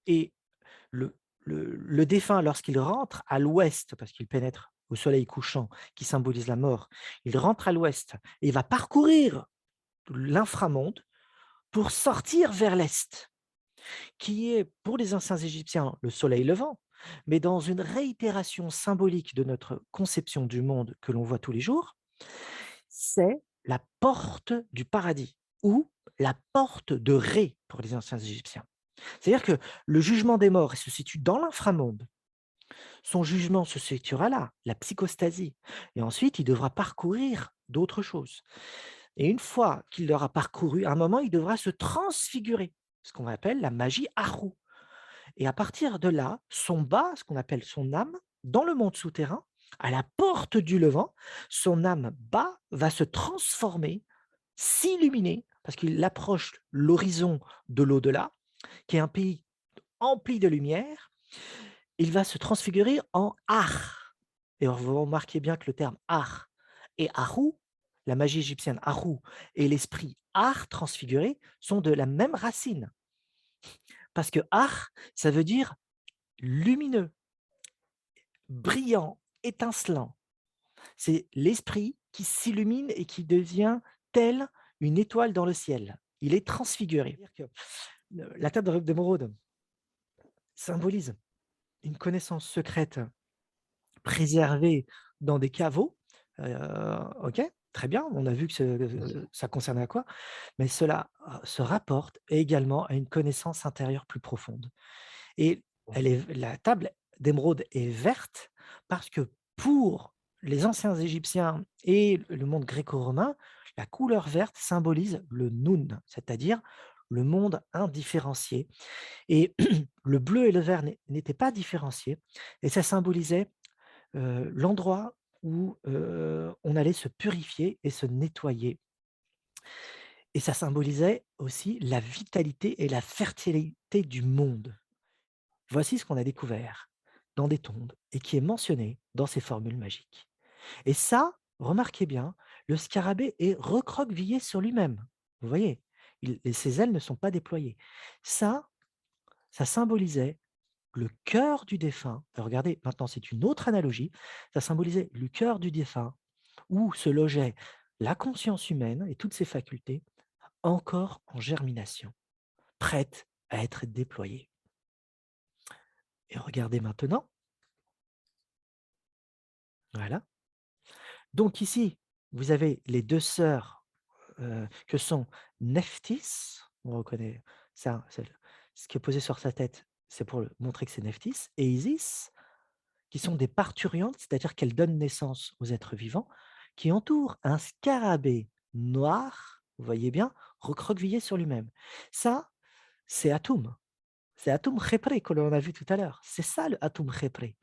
Et le défunt, lorsqu'il rentre à l'ouest, parce qu'il pénètre au soleil couchant, qui symbolise la mort, il rentre à l'ouest et il va parcourir l'inframonde pour sortir vers l'est, qui est pour les anciens Égyptiens le soleil levant, mais dans une réitération symbolique de notre conception du monde que l'on voit tous les jours, c'est la porte du paradis ou la porte de Ré pour les anciens Égyptiens. C'est-à-dire que le jugement des morts se situe dans l'inframonde. Son jugement se situera là, la psychostasie. Et ensuite, il devra parcourir d'autres choses. Et une fois qu'il l'aura parcouru, à un moment, il devra se transfigurer, ce qu'on appelle la magie Ahu. Et à partir de là, son bas, ce qu'on appelle son âme, dans le monde souterrain, à la porte du Levant, son âme bas va se transformer, s'illuminer, parce qu'il approche l'horizon de l'au-delà, qui est un pays empli de lumière. Il va se transfigurer en Ar. Et vous remarquez bien que le terme Ar et Ahu, la magie égyptienne Ahu et l'esprit Ar transfiguré sont de la même racine. Parce que Ar, ça veut dire lumineux, brillant, étincelant. C'est l'esprit qui s'illumine et qui devient tel une étoile dans le ciel. Il est transfiguré. C'est-à-dire que la table d'émeraude symbolise une connaissance secrète préservée dans des caveaux. OK, très bien, on a vu que ça concernait à quoi, mais cela se rapporte également à une connaissance intérieure plus profonde. Et la table d'émeraude est verte parce que pour les anciens Égyptiens et le monde gréco-romain, la couleur verte symbolise le Noun, c'est-à-dire le monde indifférencié. Et le bleu et le vert n'étaient pas différenciés, et ça symbolisait l'endroit où on allait se purifier et se nettoyer. Et ça symbolisait aussi la vitalité et la fertilité du monde. Voici ce qu'on a découvert dans des tombes et qui est mentionné dans ces formules magiques. Et ça, remarquez bien, le scarabée est recroquevillé sur lui-même. Vous voyez, ses ailes ne sont pas déployées. Ça symbolisait le cœur du défunt. Regardez, maintenant c'est une autre analogie. Ça symbolisait le cœur du défunt où se logeait la conscience humaine et toutes ses facultés encore en germination, prêtes à être déployées. Et regardez maintenant, voilà. Donc ici, vous avez les deux sœurs que sont Nephthys, on reconnaît ça, ce qui est posé sur sa tête, c'est pour montrer que c'est Nephthys, et Isis, qui sont des parturiantes, c'est-à-dire qu'elles donnent naissance aux êtres vivants, qui entourent un scarabée noir, vous voyez bien, recroquevillé sur lui-même. Ça, c'est Atum. C'est Atum Khepri que l'on a vu tout à l'heure. C'est ça le Atum Khepri.